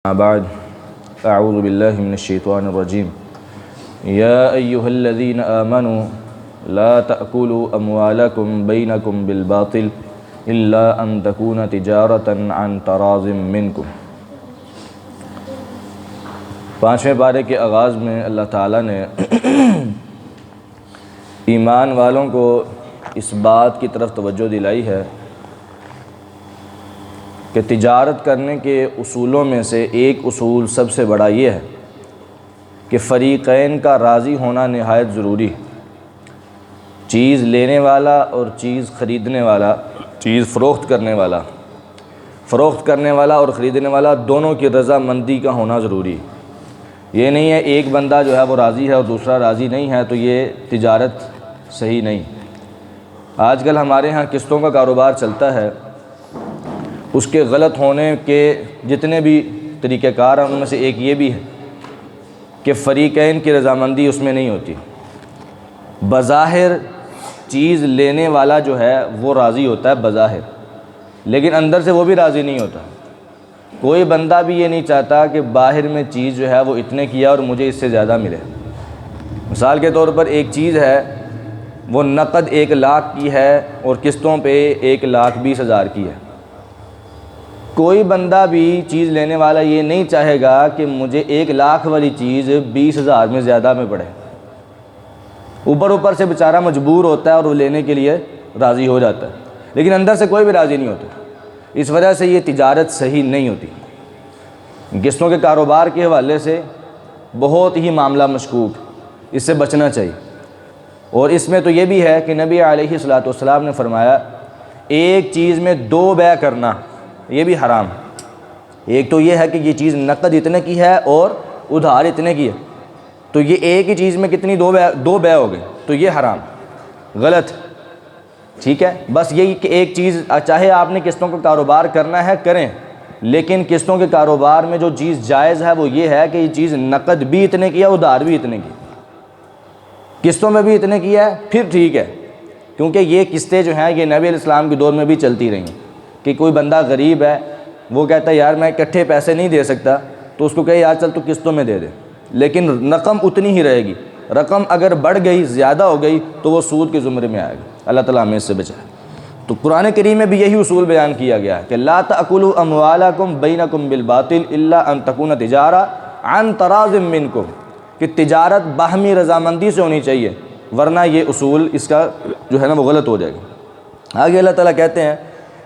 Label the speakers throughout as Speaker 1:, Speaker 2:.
Speaker 1: بعد اعوذ باللہ من الشیطان الرجیم یا ایہا الذین آمنوا لا تأکلوا اموالکم بینکم بالباطل الا ان تکون تجارتا عن تراض منکم۔ 5ویں پارے کے آغاز میں اللہ تعالیٰ نے ایمان والوں کو اس بات کی طرف توجہ دلائی ہے کہ تجارت کرنے کے اصولوں میں سے ایک اصول سب سے بڑا یہ ہے کہ فریقین کا راضی ہونا نہایت ضروری ہے۔ چیز لینے والا اور چیز خریدنے والا، چیز فروخت کرنے والا اور خریدنے والا دونوں کی رضامندی کا ہونا ضروری ہے۔ یہ نہیں ہے ایک بندہ جو ہے وہ راضی ہے اور دوسرا راضی نہیں ہے تو یہ تجارت صحیح نہیں۔ آج کل ہمارے ہاں قسطوں کا کاروبار چلتا ہے، اس کے غلط ہونے کے جتنے بھی طریقہ کار ہیں ان میں سے ایک یہ بھی ہے کہ فریقین کی رضامندی اس میں نہیں ہوتی۔ بظاہر چیز لینے والا جو ہے وہ راضی ہوتا ہے بظاہر، لیکن اندر سے وہ بھی راضی نہیں ہوتا۔ کوئی بندہ بھی یہ نہیں چاہتا کہ باہر میں چیز جو ہے وہ اتنے کی ہے اور مجھے اس سے زیادہ ملے۔ مثال کے طور پر ایک چیز ہے وہ نقد 1 لاکھ کی ہے اور قسطوں پہ 1,20,000 کی ہے۔ کوئی بندہ بھی چیز لینے والا یہ نہیں چاہے گا کہ مجھے 1 لاکھ والی چیز 20,000 میں زیادہ میں پڑے۔ اوپر سے بیچارہ مجبور ہوتا ہے اور وہ لینے کے لیے راضی ہو جاتا ہے، لیکن اندر سے کوئی بھی راضی نہیں ہوتا۔ اس وجہ سے یہ تجارت صحیح نہیں ہوتی۔ قسطوں کے کاروبار کے حوالے سے بہت ہی معاملہ مشکوک، اس سے بچنا چاہیے۔ اور اس میں تو یہ بھی ہے کہ نبی علیہ الصلوۃ والسلام نے فرمایا ایک چیز میں 2 بیع کرنا یہ بھی حرام ہے۔ ایک تو یہ ہے کہ یہ چیز نقد اتنے کی ہے اور ادھار اتنے کی ہے، تو یہ ایک ہی چیز میں کتنی 2 بیع ہو گئی، تو یہ حرام غلط۔ ٹھیک ہے، بس یہی کہ ایک چیز چاہے آپ نے قسطوں کا کاروبار کرنا ہے کریں، لیکن قسطوں کے کاروبار میں جو چیز جائز ہے وہ یہ ہے کہ یہ چیز نقد بھی اتنے کی ہے ادھار بھی اتنے کی، قسطوں میں بھی اتنے کی ہے پھر ٹھیک ہے، کیونکہ یہ قسطیں جو ہیں یہ نبی علیہ السلام کے دور میں بھی چلتی رہیں کہ کوئی بندہ غریب ہے وہ کہتا ہے یار میں اکٹھے پیسے نہیں دے سکتا، تو اس کو کہے یار چل تو قسطوں میں دے دے، لیکن رقم اتنی ہی رہے گی۔ رقم اگر بڑھ گئی زیادہ ہو گئی تو وہ سود کے زمرے میں آئے گا۔ اللہ تعالیٰ ہمیں اس سے بچائے۔ تو قرآن کریم میں بھی یہی اصول بیان کیا گیا ہے کہ لا تأکلوا اموالکم بینکم بالباطل الا ان تکون تجارہ عن تراض منکم، کہ تجارت باہمی رضامندی سے ہونی چاہیے، ورنہ یہ اصول اس کا جو ہے نا وہ غلط ہو جائے گا۔ آگے اللہ تعالیٰ کہتے ہیں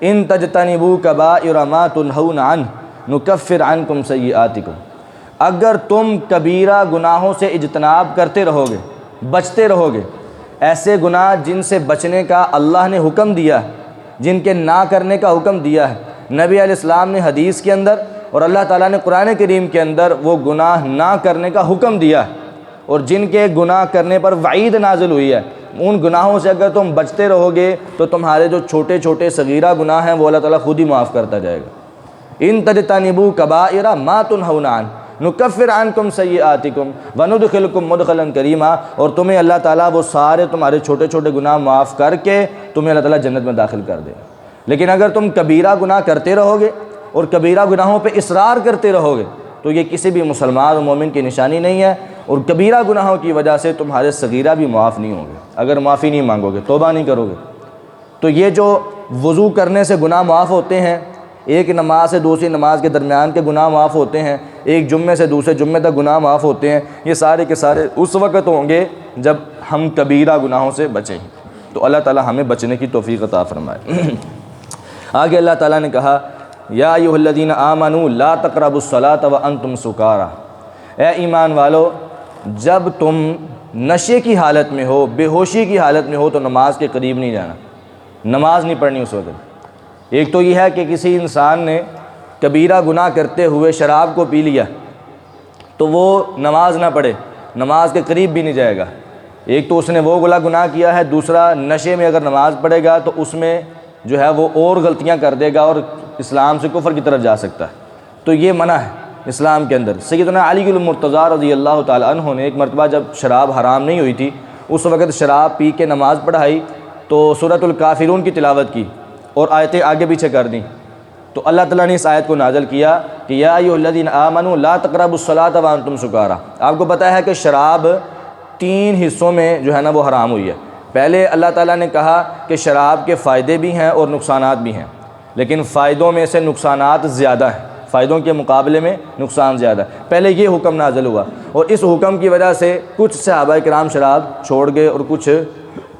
Speaker 1: ان تجتنبوا کبائر ما تنہون عنہ نکفر عنکم سیئاتکم، اگر تم کبیرہ گناہوں سے اجتناب کرتے رہو گے، بچتے رہو گے، ایسے گناہ جن سے بچنے کا اللہ نے حکم دیا ہے، جن کے نہ کرنے کا حکم دیا ہے نبی علیہ السلام نے حدیث کے اندر، اور اللہ تعالیٰ نے قرآن کریم کے اندر وہ گناہ نہ کرنے کا حکم دیا ہے، اور جن کے گناہ کرنے پر وعید نازل ہوئی ہے، ان گناہوں سے اگر تم بچتے رہو گے تو تمہارے جو چھوٹے چھوٹے صغیرہ گناہ ہیں وہ اللہ تعالیٰ خود ہی معاف کرتا جائے گا۔ ان تجتنبوا کبائر ما تنہون عنہ نکفر عنکم سیئاتکم وندخلکم مدخلا کریما، اور تمہیں اللہ تعالیٰ وہ سارے تمہارے چھوٹے چھوٹے گناہ معاف کر کے تمہیں اللہ تعالیٰ جنت میں داخل کر دے گا۔ لیکن اگر تم کبیرہ گناہ کرتے رہو گے اور کبیرہ گناہوں پہ اصرار کرتے رہو گے تو یہ کسی بھی مسلمان اور مومن کی نشانی نہیں ہے، اور کبیرہ گناہوں کی وجہ سے تمہارے صغیرہ بھی معاف نہیں ہوں گے۔ اگر معافی نہیں مانگو گے، توبہ نہیں کرو گے، تو یہ جو وضو کرنے سے گناہ معاف ہوتے ہیں، ایک نماز سے دوسری نماز کے درمیان کے گناہ معاف ہوتے ہیں، ایک جمعے سے دوسرے جمعے تک گناہ معاف ہوتے ہیں، یہ سارے کے سارے اس وقت ہوں گے جب ہم کبیرہ گناہوں سے بچیں۔ تو اللہ تعالیٰ ہمیں بچنے کی توفیق عطا فرمائے۔ آگے اللہ تعالیٰ نے کہا یا ایھا الذین آمنوا لا تقربوا الصلاۃ وانتم سکارى، اے ایمان والو جب تم نشے کی حالت میں ہو، بے ہوشی کی حالت میں ہو تو نماز کے قریب نہیں جانا، نماز نہیں پڑھنی اس وقت۔ ایک تو یہ ہے کہ کسی انسان نے کبیرہ گناہ کرتے ہوئے شراب کو پی لیا تو وہ نماز نہ پڑھے، نماز کے قریب بھی نہیں جائے گا۔ ایک تو اس نے وہ گناہ کیا ہے، دوسرا نشے میں اگر نماز پڑھے گا تو اس میں جو ہے وہ اور غلطیاں کر دے گا اور اسلام سے کفر کی طرف جا سکتا ہے۔ تو یہ منع ہے اسلام کے اندر۔ سیدنا علی المرتضیٰ رضی اللہ تعالی عنہ نے ایک مرتبہ جب شراب حرام نہیں ہوئی تھی اس وقت شراب پی کے نماز پڑھائی تو سورۃ الکافرون کی تلاوت کی اور آیتیں آگے پیچھے کر دیں، تو اللہ تعالیٰ نے اس آیت کو نازل کیا کہ یا ایھا الذین آمنوا لا تقربوا الصلاۃ وانتم سکارا۔ آپ کو پتہ ہے کہ شراب 3 حصوں میں جو ہے نا وہ حرام ہوئی ہے۔ پہلے اللہ تعالیٰ نے کہا کہ شراب کے فائدے بھی ہیں اور نقصانات بھی ہیں، لیکن فائدوں میں سے نقصانات زیادہ ہیں، فائدوں کے مقابلے میں نقصان زیادہ ہے۔ پہلے یہ حکم نازل ہوا اور اس حکم کی وجہ سے کچھ صحابہ کرام شراب چھوڑ گئے اور کچھ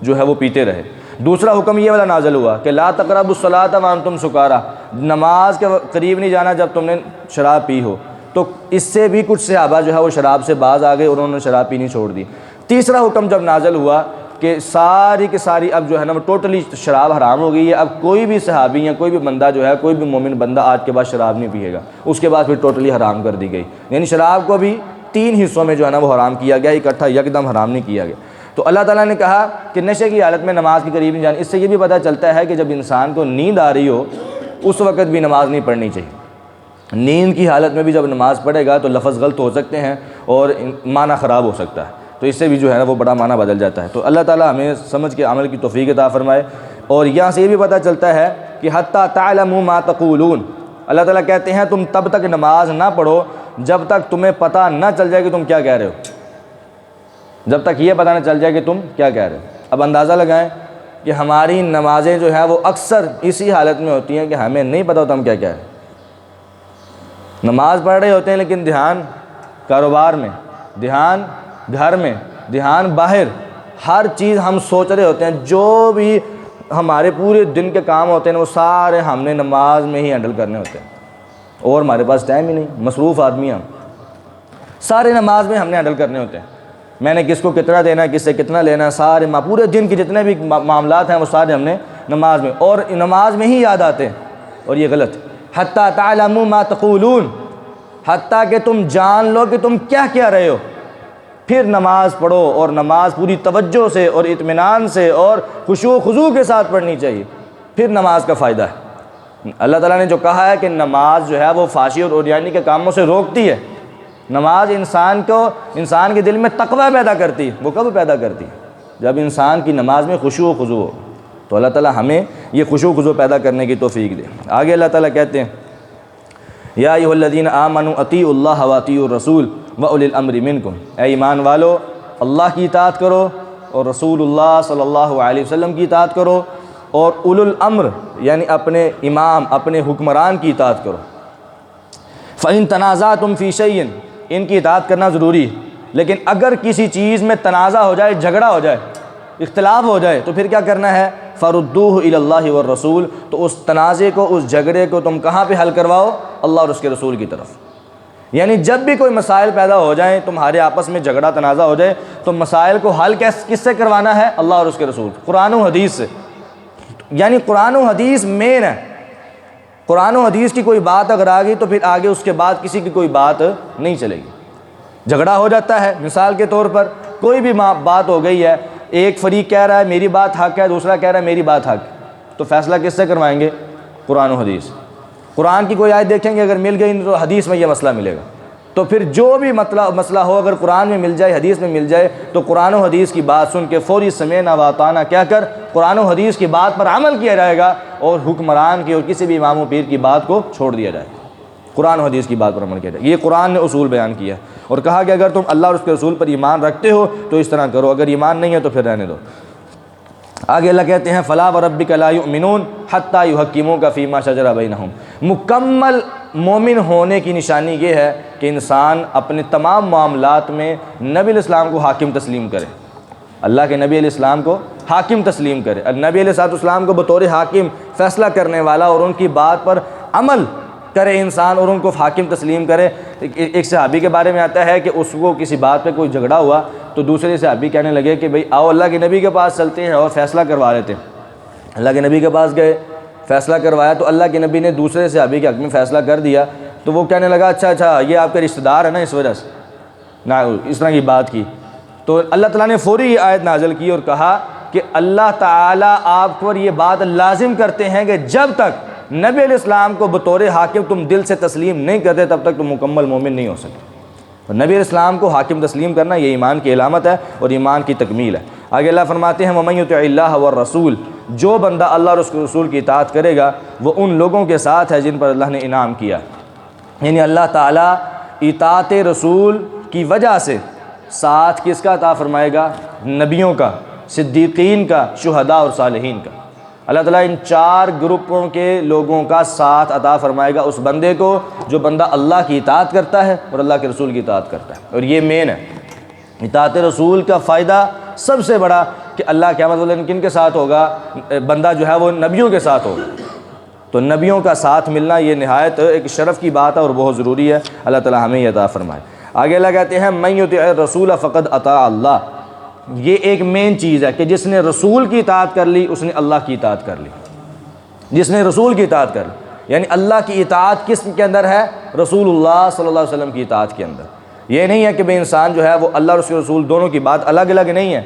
Speaker 1: جو ہے وہ پیتے رہے۔ دوسرا حکم یہ والا نازل ہوا کہ لا تقربوا الصلاۃ وانتم سکارا، نماز کے قریب نہیں جانا جب تم نے شراب پی ہو۔ تو اس سے بھی کچھ صحابہ جو ہے وہ شراب سے باز آ گئے اور انہوں نے شراب پینی چھوڑ دی۔ تیسرا حکم جب نازل ہوا کہ ساری کی ساری اب جو ہے نا وہ ٹوٹلی شراب حرام ہو گئی ہے، اب کوئی بھی صحابی یا کوئی بھی بندہ جو ہے، کوئی بھی مومن بندہ آج کے بعد شراب نہیں پیے گا۔ اس کے بعد پھر ٹوٹلی حرام کر دی گئی، یعنی شراب کو بھی 3 حصوں میں جو ہے نا وہ حرام کیا گیا، اکٹھا یکدم حرام نہیں کیا گیا۔ تو اللہ تعالیٰ نے کہا کہ نشے کی حالت میں نماز کے قریب نہیں جانا۔ اس سے یہ بھی پتہ چلتا ہے کہ جب انسان کو نیند آ رہی ہو اس وقت بھی نماز نہیں پڑھنی چاہیے۔ نیند کی حالت میں بھی جب نماز پڑھے گا تو لفظ غلط ہو سکتے ہیں اور معنی خراب ہو سکتا ہے، تو اس سے بھی جو ہے نا وہ بڑا معنی بدل جاتا ہے۔ تو اللہ تعالیٰ ہمیں سمجھ کے عمل کی توفیق عطا فرمائے۔ اور یہاں سے یہ بھی پتہ چلتا ہے کہ حتیٰ تعلموا ما تقولون، اللہ تعالیٰ کہتے ہیں تم تب تک نماز نہ پڑھو جب تک تمہیں پتہ نہ چل جائے کہ تم کیا کہہ رہے ہو، جب تک یہ پتہ نہ چل جائے کہ تم کیا کہہ رہے ہو۔ اب اندازہ لگائیں کہ ہماری نمازیں جو ہیں وہ اکثر اسی حالت میں ہوتی ہیں کہ ہمیں نہیں پتہ ہوتا ہم کیا کہہ رہے ہیں۔ نماز پڑھ رہے ہوتے ہیں لیکن دھیان کاروبار میں، دھیان گھر میں، دھیان باہر، ہر چیز ہم سوچ رہے ہوتے ہیں، جو بھی ہمارے پورے دن کے کام ہوتے ہیں وہ سارے ہم نے نماز میں ہی ہینڈل کرنے ہوتے ہیں، اور ہمارے پاس ٹائم ہی نہیں، مصروف آدمی ہم، سارے نماز میں ہم نے ہینڈل کرنے ہوتے ہیں۔ میں نے کس کو کتنا دینا ہے، کس سے کتنا لینا ہے، سارے پورے دن کے جتنے بھی معاملات ہیں وہ سارے ہم نے نماز میں، اور نماز میں ہی یاد آتے ہیں، اور یہ غلط۔ حتیٰ تعلموا ما تقولون، حتیٰ کہ تم جان لو کہ تم کیا کہہ رہے ہو، پھر نماز پڑھو، اور نماز پوری توجہ سے اور اطمینان سے اور خشوع و خضوع کے ساتھ پڑھنی چاہیے، پھر نماز کا فائدہ ہے۔ اللہ تعالیٰ نے جو کہا ہے کہ نماز جو ہے وہ فحشی اور عریانی کے کاموں سے روکتی ہے، نماز انسان کے دل میں تقوی پیدا کرتی ہے۔ وہ کب پیدا کرتی ہے؟ جب انسان کی نماز میں خشوع و خضوع ہو۔ تو اللہ تعالیٰ ہمیں یہ خشوع و خضوع پیدا کرنے کی توفیق دے۔ آگے اللہ تعالیٰ کہتے ہیں یا ایھا الذین آمنوا اطیعوا اللہ واطیعوا الرسول واولی الامر منکم، اے ایمان والو اللہ کی اطاعت کرو اور رسول اللہ صلی اللہ علیہ وسلم کی اطاعت کرو، اور اولو الامر یعنی اپنے امام، اپنے حکمران کی اطاعت کرو۔ فإن تنازعتم فی شیء، ان کی اطاعت کرنا ضروری ہے، لیکن اگر کسی چیز میں تنازع ہو جائے، جھگڑا ہو جائے، اختلاف ہو جائے، تو پھر کیا کرنا ہے؟ فردوہ الی اللہ والرسول، تو اس تنازع کو، اس جھگڑے کو تم کہاں پہ حل کرواؤ؟ اللہ اور اس کے رسول کی طرف۔ یعنی جب بھی کوئی مسائل پیدا ہو جائیں، تمہارے آپس میں جھگڑا تنازع ہو جائے، تو مسائل کو حل کس سے کروانا ہے؟ اللہ اور اس کے رسول، قرآن و حدیث سے۔ یعنی قرآن و حدیث مین ہے، قرآن و حدیث کی کوئی بات اگر آ گئی تو پھر آگے اس کے بعد کسی کی کوئی بات نہیں چلے گی۔ جھگڑا ہو جاتا ہے، مثال کے طور پر کوئی بھی بات ہو گئی ہے، ایک فریق کہہ رہا ہے میری بات حق ہے، دوسرا کہہ رہا ہے میری بات حق ہے، تو فیصلہ کس سے کروائیں گے؟ قرآن و حدیث۔ قرآن کی کوئی آیت دیکھیں گے، اگر مل گئی تو حدیث میں یہ مسئلہ ملے گا، تو پھر جو بھی مسئلہ ہو اگر قرآن میں مل جائے، حدیث میں مل جائے، تو قرآن و حدیث کی بات سن کے فوری سمعنا واطعنا کہہ کر قرآن و حدیث کی بات پر عمل کیا جائے گا، اور حکمران کی اور کسی بھی امام و پیر کی بات کو چھوڑ دیا جائے، قرآن و حدیث کی بات پر عمل کیا جائے۔ یہ قرآن نے اصول بیان کیا اور کہا کہ اگر تم اللہ اور اس کے رسول پر ایمان رکھتے ہو تو اس طرح کرو، اگر ایمان نہیں ہے تو پھر رہنے دو۔ آگے اللہ کہتے ہیں فلا وربک لا یؤمنون حتی یحکموک فیما شجر بینہم، مکمل مومن ہونے کی نشانی یہ ہے کہ انسان اپنے تمام معاملات میں نبی علیہ السلام کو حاکم تسلیم کرے، اللہ کے نبی علیہ السلام کو حاکم تسلیم کرے، نبی علیہ السلام کو بطور حاکم فیصلہ کرنے والا، اور ان کی بات پر عمل کرے انسان اور ان کو حاکم تسلیم کرے۔ ایک صحابی کے بارے میں آتا ہے کہ اس کو کسی بات پہ کوئی جھگڑا ہوا تو دوسرے صحابی کہنے لگے کہ بھئی آؤ اللہ کے نبی کے پاس چلتے ہیں اور فیصلہ کروا لیتے ہیں۔ اللہ کے نبی کے پاس گئے، فیصلہ کروایا، تو اللہ کے نبی نے دوسرے صحابی کے حق میں فیصلہ کر دیا، تو وہ کہنے لگا اچھا یہ آپ کے رشتہ دار ہے نا، اس وجہ سے نہ اس طرح کی بات کی۔ تو اللہ تعالیٰ نے فوری یہ آیت نازل کی اور کہا کہ اللہ تعالیٰ آپ پر یہ بات لازم کرتے ہیں کہ جب تک نبی علیہ السلام کو بطور حاکم تم دل سے تسلیم نہیں کرتے تب تک تم مکمل مومن نہیں ہو سکتے۔ اور نبی علیہ السلام کو حاکم تسلیم کرنا یہ ایمان کی علامت ہے اور ایمان کی تکمیل ہے۔ آگے اللہ فرماتے ہیں وَمَن يُطِعِ اللَّهَ وَالرَّسُولَ جو بندہ اللہ اور اس کے رسول کی اطاعت کرے گا وہ ان لوگوں کے ساتھ ہے جن پر اللہ نے انعام کیا. یعنی اللہ تعالیٰ اطاعت رسول کی وجہ سے ساتھ کس کا عطا فرمائے گا؟ نبیوں کا، صدیقین کا، شہداء اور صالحین کا. اللہ تعالیٰ ان 4 گروپوں کے لوگوں کا ساتھ عطا فرمائے گا اس بندے کو جو بندہ اللہ کی اطاعت کرتا ہے اور اللہ کے رسول کی اطاعت کرتا ہے. اور یہ مین ہے اطاعت رسول کا فائدہ سب سے بڑا کہ اللہ قیامت والے دن کن کے ساتھ ہوگا؟ بندہ جو ہے وہ نبیوں کے ساتھ ہوگا. تو نبیوں کا ساتھ ملنا یہ نہایت ایک شرف کی بات ہے اور بہت ضروری ہے. اللہ تعالیٰ ہمیں یہ عطا فرمائے. آگے اللہ کہتے ہیں من یطع الرسول فقد اطاع اللہ. یہ ایک مین چیز ہے کہ جس نے رسول کی اطاعت کر لی اس نے اللہ کی اطاعت کر لی. جس نے رسول کی اطاعت کر لی یعنی اللہ کی اطاعت کس کے اندر ہے؟ رسول اللہ صلی اللہ علیہ وسلم کی اطاعت کے اندر. یہ نہیں ہے کہ بھئی انسان جو ہے وہ اللہ اور اس کے رسول دونوں کی بات الگ الگ نہیں ہے،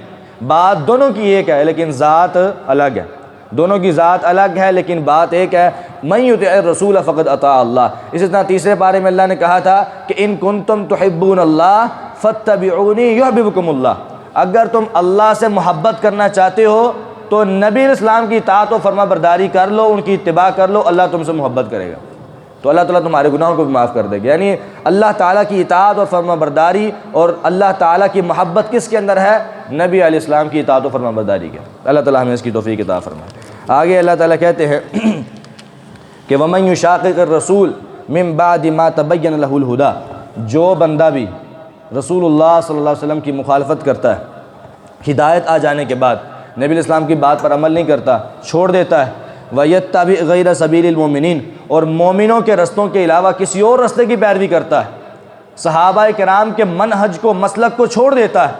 Speaker 1: بات دونوں کی ایک ہے لیکن ذات الگ ہے. دونوں کی ذات الگ ہے لیکن بات ایک ہے. من یطع الرسول فقد اطاع اللہ. اسی طرح تیسرے پارے میں اللہ نے کہا تھا کہ ان کنتم تحبون اللہ فاتبعونی یحببکم اللہ. اگر تم اللہ سے محبت کرنا چاہتے ہو تو نبی اسلام کی اطاعت و فرما برداری کر لو، ان کی اتباع کر لو، اللہ تم سے محبت کرے گا تو اللہ تعالیٰ تمہارے گناہوں کو بھی معاف کر دے گا. یعنی اللہ تعالیٰ کی اطاعت اور فرما برداری اور اللہ تعالیٰ کی محبت کس کے اندر ہے؟ نبی علیہ السلام کی اطاعت و فرما برداری کے. اللہ تعالیٰ ہمیں اس کی توفیق عطا فرمائے. آگے اللہ تعالیٰ کہتے ہیں کہ وَمَن يُشَاقِقِ الرَّسُولَ مِن بَعْدِ مَا تَبَيَّنَ لَهُ الْهُدَى. جو بندہ بھی رسول اللہ صلی اللہ علیہ وسلم کی مخالفت کرتا ہے ہدایت آ جانے کے بعد، نبی علیہ السلام کی بات پر عمل نہیں کرتا، چھوڑ دیتا ہے، وَيَتَّبِعْ غَيْرَ سَبِيلِ الْمُؤْمِنِينَ اور مومنوں کے رستوں کے علاوہ کسی اور رستے کی پیروی کرتا ہے، صحابہ کرام کے منہج کو، مسلک کو چھوڑ دیتا ہے،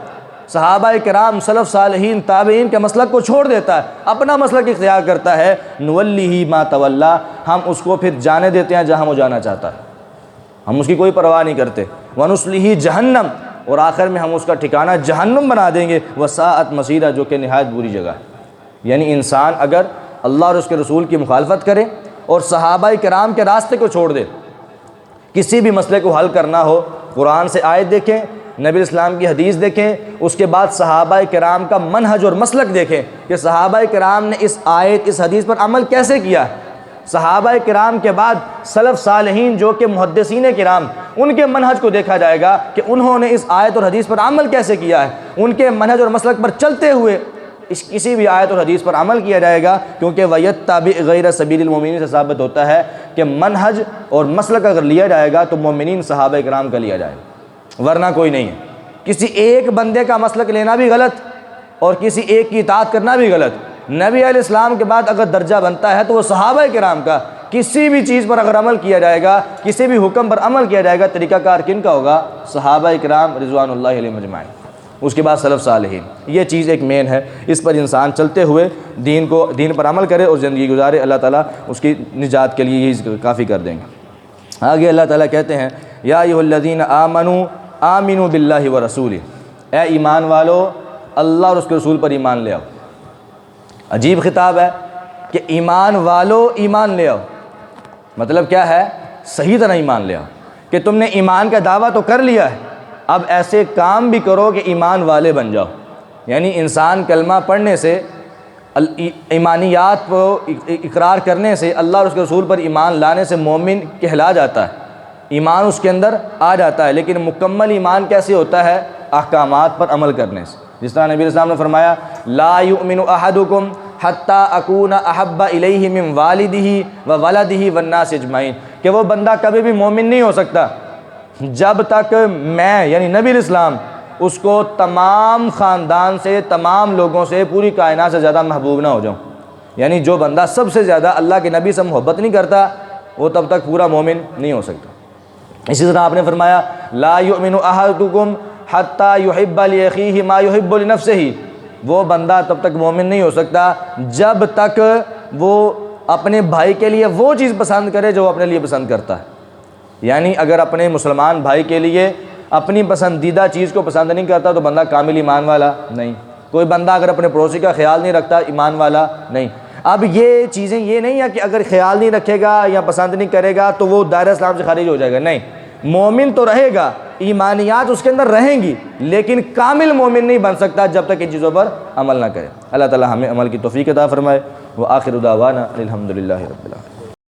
Speaker 1: صحابہ کرام، سلف صالحین، تابعین کے مسلک کو چھوڑ دیتا ہے، اپنا مسلک اختیار کرتا ہے، نُوَلِّهِ مَا تَوَلَّى ہم اس کو پھر جانے دیتے ہیں جہاں وہ جانا چاہتا ہے، ہم اس کی کوئی پرواہ نہیں کرتے. وَنُصْلِهِ جہنم اور آخر میں ہم اس کا ٹھکانہ جہنم بنا دیں گے. وَسَاءَتْ مَصِيرًا جو کہ نہایت بری جگہ ہے. یعنی انسان اگر اللہ اور اس کے رسول کی مخالفت کرے اور صحابہ کرام کے راستے کو چھوڑ دے، کسی بھی مسئلے کو حل کرنا ہو، قرآن سے آیت دیکھیں، نبی اسلام کی حدیث دیکھیں، اس کے بعد صحابہ کرام کا منہج اور مسلک دیکھیں کہ صحابہ کرام نے اس آیت، اس حدیث پر عمل کیسے کیا ہے. صحابہ کرام کے بعد سلف صالحین جو کہ محدثین کرام، ان کے منہج کو دیکھا جائے گا کہ انہوں نے اس آیت اور حدیث پر عمل کیسے کیا ہے. ان کے منہج اور مسلک پر چلتے ہوئے اس کسی بھی آیت اور حدیث پر عمل کیا جائے گا، کیونکہ وَيَتَّبِعْ غَيْرَ سَبِيلِ الْمُؤْمِنِينَ سے ثابت ہوتا ہے کہ منہج اور مسلک اگر لیا جائے گا تو مومنین صحابہ کرام کا لیا جائے گا، ورنہ کوئی نہیں ہے. کسی ایک بندے کا مسلک لینا بھی غلط اور کسی ایک کی اطاعت کرنا بھی غلط. نبی علیہ السلام کے بعد اگر درجہ بنتا ہے تو وہ صحابہ کرام کا. کسی بھی چیز پر اگر عمل کیا جائے گا، کسی بھی حکم پر عمل کیا جائے گا، طریقہ کار کن کا ہوگا؟ صحابہ کرام رضوان اللہ علیہم اجمعین. اس کے بعد سلف صالحین. یہ چیز ایک مین ہے، اس پر انسان چلتے ہوئے دین پر عمل کرے اور زندگی گزارے. اللہ تعالیٰ اس کی نجات کے لیے یہی کافی کر دیں گے. آگے اللہ تعالیٰ کہتے ہیں یا ایھا الذین آمنوا آمنوا باللہ ورسولہ. اے ایمان والو اللہ اور اس کے رسول پر ایمان لے آؤ. عجیب خطاب ہے کہ ایمان والو ایمان لے آؤ. مطلب کیا ہے؟ صحیح طرح ایمان لے آؤ کہ تم نے ایمان کا دعویٰ تو کر لیا ہے، اب ایسے کام بھی کرو کہ ایمان والے بن جاؤ. یعنی انسان کلمہ پڑھنے سے، ایمانیات کو اقرار کرنے سے، اللہ اور اس کے رسول پر ایمان لانے سے مومن کہلا جاتا ہے، ایمان اس کے اندر آ جاتا ہے. لیکن مکمل ایمان کیسے ہوتا ہے؟ احکامات پر عمل کرنے سے. جس طرح نبی علیہ السلام نے فرمایا لا یؤمن احدکم حتی اکون احب الیہ من والدہ وولدہ والناس اجمعین، کہ وہ بندہ کبھی بھی مومن نہیں ہو سکتا جب تک میں یعنی نبی علیہ السلام اس کو تمام خاندان سے، تمام لوگوں سے، پوری کائنات سے زیادہ محبوب نہ ہو جاؤں. یعنی جو بندہ سب سے زیادہ اللہ کے نبی سے محبت نہیں کرتا وہ تب تک پورا مومن نہیں ہو سکتا. اسی طرح آپ نے فرمایا لا یؤمن احدکم حتی یحب لاخیہ ما یحب لنفسہ، وہ بندہ تب تک مومن نہیں ہو سکتا جب تک وہ اپنے بھائی کے لیے وہ چیز پسند کرے جو وہ اپنے لیے پسند کرتا ہے. یعنی اگر اپنے مسلمان بھائی کے لیے اپنی پسندیدہ چیز کو پسند نہیں کرتا تو بندہ کامل ایمان والا نہیں. کوئی بندہ اگر اپنے پڑوسی کا خیال نہیں رکھتا ایمان والا نہیں. اب یہ چیزیں یہ نہیں ہے کہ اگر خیال نہیں رکھے گا یا پسند نہیں کرے گا تو وہ دائرہ اسلام سے خارج ہو جائے گا. نہیں، مومن تو رہے گا ایمانیات اس کے اندر رہیں گی، لیکن کامل مومن نہیں بن سکتا جب تک ان چیزوں پر عمل نہ کرے۔ اللہ تعالی ہمیں عمل کی توفیق عطا فرمائے۔ وآخر دعوانا الحمدللہ رب العالمین۔